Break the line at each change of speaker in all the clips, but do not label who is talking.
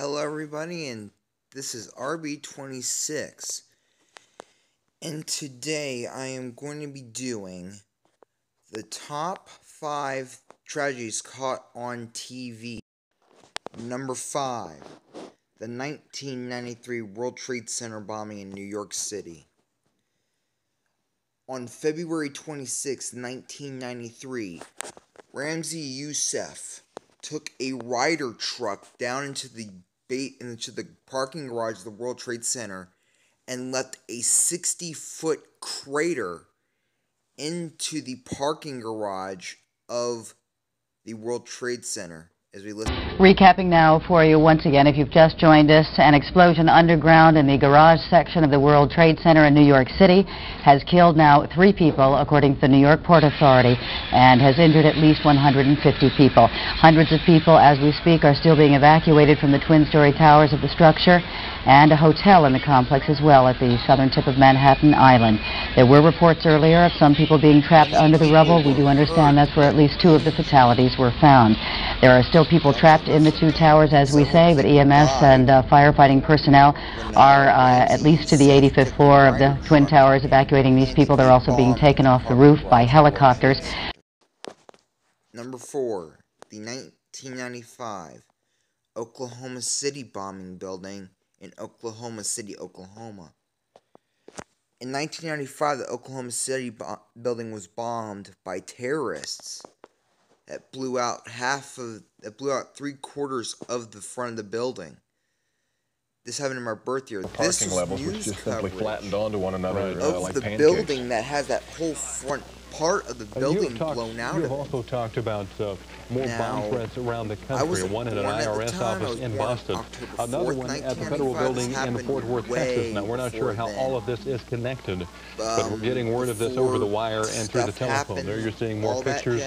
Hello everybody, and this is RB26, and today I am going to be doing the top 5 tragedies caught on TV. Number 5, the 1993 World Trade Center bombing in New York City. On February 26, 1993, Ramzi Youssef took a Ryder truck down into the parking garage of the World Trade Center and left a 60-foot crater into the parking garage of the World Trade Center. As we listen.
Recapping now for you once again, if you've just joined us, an explosion underground in the garage section of the World Trade Center in New York City has killed now 3 people, according to the New York Port Authority, and has injured at least 150 people. Hundreds of people, as we speak, are still being evacuated from the twin-story towers of the structure, and a hotel in the complex as well at the southern tip of Manhattan Island. There were reports earlier of some people being trapped under the rubble. We do understand that's where at least 2 of the fatalities were found. There are still people trapped in the 2 towers, as we say, but EMS and firefighting personnel are at least to the 85th floor of the Twin Towers evacuating these people. They're also being taken off the roof by helicopters.
Number 4, the 1995 Oklahoma City bombing building in Oklahoma City, Oklahoma. In 1995, the Oklahoma City building was bombed by terrorists that blew out 3/4 of the front of the building. This happened in my birth year.
This parking levels, which just simply flattened onto one another like
the
pancakes.
Building that has that whole front part of the building blown out.
You have also talked about more bomb threats around the country. One at an IRS office in Boston, another one at the federal building in Fort Worth, Texas. Now, we're not sure how all of this is connected, but we're getting word of this over the wire and through the telephone. There you're seeing more pictures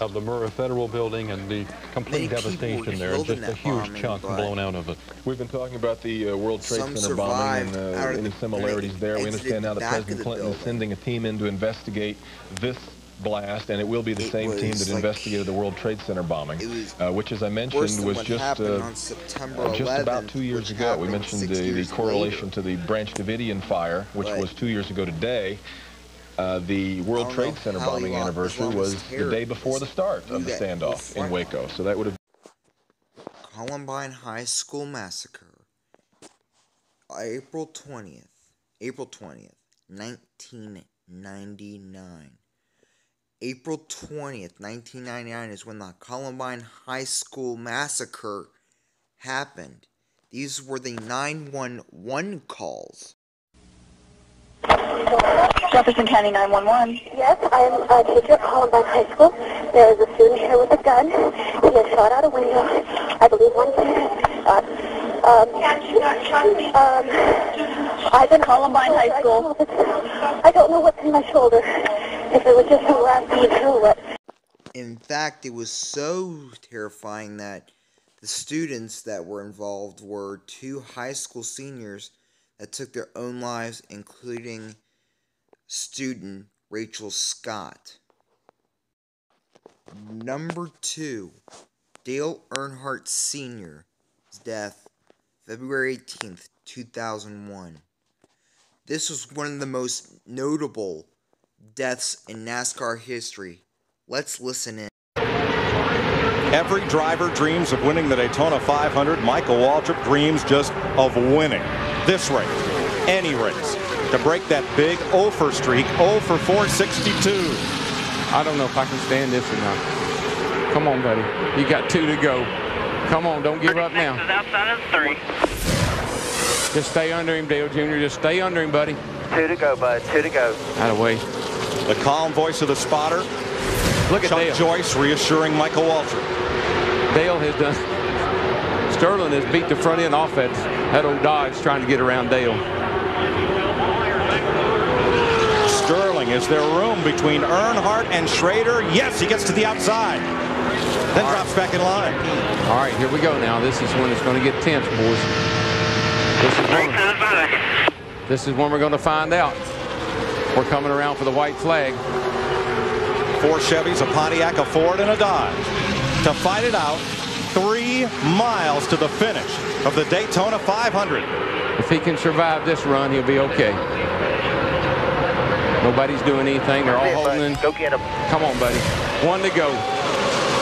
of the Murrah federal building and the complete devastation there, and just a huge chunk blown out of it. We've been talking about the World Trade Center bombing and any similarities there. We understand now that President Clinton is sending a team in to investigate this blast, and it will be the same team that investigated the World Trade Center bombing, which, as I mentioned, was just about 2 years ago. We mentioned the correlation to the Branch Davidian fire, which was 2 years ago today. The World Trade Center bombing anniversary was the day before the start of the standoff in Waco. So that would have
Columbine High School Massacre, April 20th, 1999. April 20th, 1999 is when the Columbine High School Massacre happened. These were the 911 calls.
Jefferson County 911.
Yes, I am a teacher at Columbine High School. There is a student here with a gun. He has shot out a window. I believe one
I've been Columbine High School.
I don't know what's in my shoulder. If it was just a last beat or what.
In fact, it was so terrifying that the students that were involved were 2 high school seniors that took their own lives, including student Rachel Scott. Number 2, Dale Earnhardt Sr.'s death, February 18th, 2001. This was one of the most notable deaths in NASCAR history. Let's listen in.
Every driver dreams of winning the Daytona 500. Michael Waltrip dreams just of winning this race, any race, to break that big 0 for streak, 0 for 462.
I don't know if I can stand this or not. Come on, buddy. You got 2 to go. Come on, don't give up now.
Outside of 3.
Just stay under him, Dale Jr. Just stay under him, buddy.
2 to go, bud. 2 to go.
Out of the way.
The calm voice of the spotter.
Look at
Chuck
Dale.
Joyce reassuring Michael Waltrip.
Dale has done. Sterling has beat the front end off that old Dodge trying to get around Dale.
Sterling, is there room between Earnhardt and Schrader? Yes, he gets to the outside. Then drops back in line.
All right, here we go now. This is when it's going to get tense, boys. This is when we're going to find out. We're coming around for the white flag.
4 Chevys, a Pontiac, a Ford, and a Dodge to fight it out. 3 miles to the finish of the Daytona 500.
If he can survive this run, he'll be okay. Nobody's doing anything. They're all holding in.
Go get him.
Come on, buddy. One to go.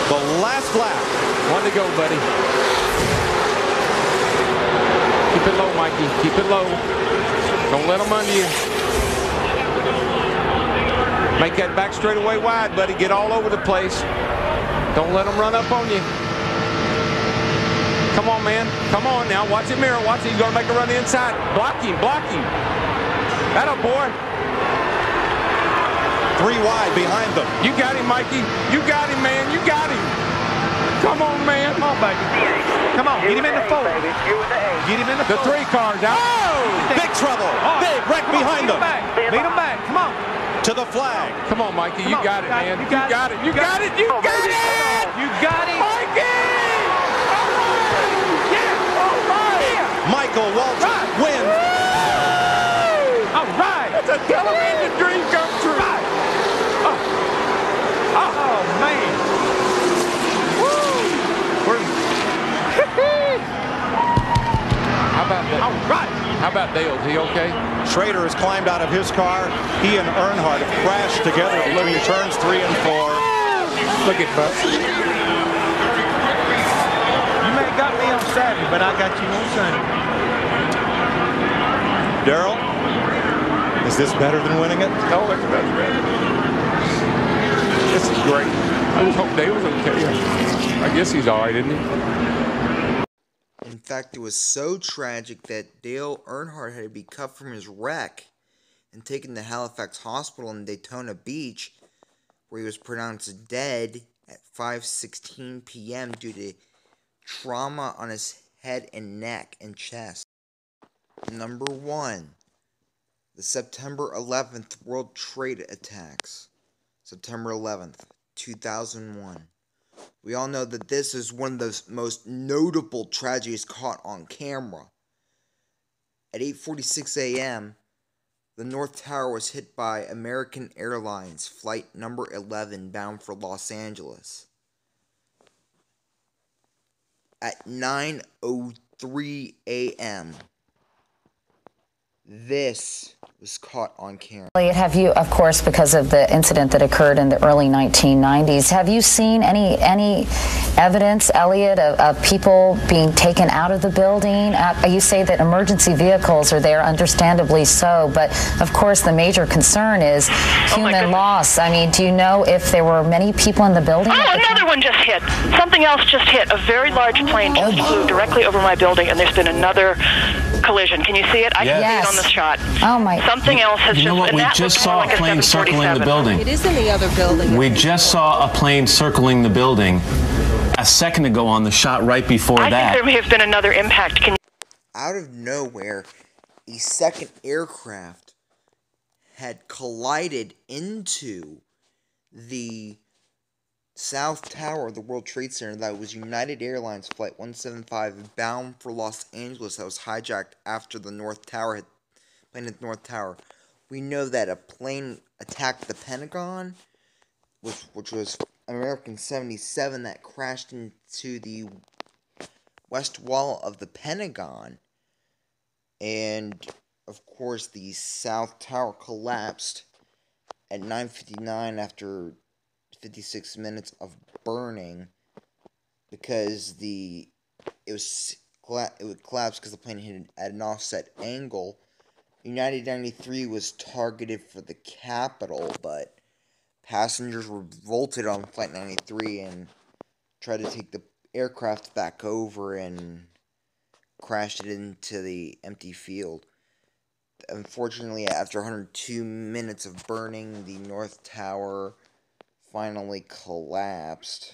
The last lap.
One to go, buddy. Keep it low, Mikey. Keep it low. Don't let them under you. Make that back straightaway wide, buddy. Get all over the place. Don't let them run up on you. Come on, man. Come on now. Watch it, Murrah. Watch it. He's going to make a run inside. Block him. Block him. That a boy.
3 wide behind them.
You got him, Mikey. You got him, man. You got him. Come on, man.
Come on, baby. Come on. Get him in the 4. Get him in the 4.
The 3 cars out.
Oh! Big trouble.
Oh.
Big wreck behind them.
Beat him back. Come on.
To the flag.
Come on, Mikey. You got it, man. You got it. You got it. You got it.
You got it.
Mikey! All right! Yeah! All right!
Michael Waltrip wins.
All right.
That's a television dream come true.
Right. Oh, man. Woo.
How about that?
All right.
How about Dale? Is he okay?
Schrader has climbed out of his car. He and Earnhardt have crashed together between turns 3 and 4.
Look at Buck.
You may have got me on Saturday, but I got you on Sunday.
Darrell, is this better than winning it?
No, it's better. This is great. I just hope Dale's okay. I guess he's all right, isn't he?
In fact, it was so tragic that Dale Earnhardt had to be cut from his wreck and taken to Halifax Hospital in Daytona Beach, where he was pronounced dead at 5:16 p.m. due to trauma on his head and neck and chest. Number 1. The September 11th World Trade attacks. September 11th, 2001. We all know that this is one of the most notable tragedies caught on camera. At 8:46 a.m., the North Tower was hit by American Airlines Flight number 11 bound for Los Angeles. At 9:03 a.m., this was caught on camera.
Elliot, have you, of course, because of the incident that occurred in the early 1990s, have you seen any evidence, Elliot, of people being taken out of the building? You say that emergency vehicles are there, understandably so, but of course the major concern is human loss. I mean, do you know if there were many people in the building?
Oh, another one just hit. Something else just hit. A very large plane just flew directly over my building, and there's been another collision. Can you see it? I can see it on the shot.
Oh my!
Something else has
You know what? We just saw a plane circling the building.
It is in the other building.
We just saw a plane circling the building a second ago on the shot right before that.
I think there may have been another impact.
Out of nowhere, a second aircraft had collided into the South Tower of the World Trade Center. That was United Airlines Flight 175 bound for Los Angeles that was hijacked after the North Tower had plane at the North Tower. We know that a plane attacked the Pentagon, which was American 77 that crashed into the west wall of the Pentagon. And, of course, the South Tower collapsed at 9:59 after 56 minutes of burning because it would collapse because the plane hit at an offset angle. United 93 was targeted for the Capitol, but passengers revolted on Flight 93 and tried to take the aircraft back over and crashed it into the empty field. Unfortunately, after 102 minutes of burning, the North Tower finally collapsed.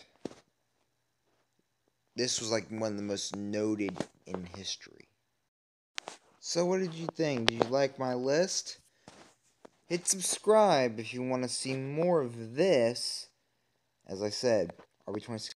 This was like one of the most noted in history. So what did you think? Did you like my list? Hit subscribe if you want to see more of this. As I said, RB26.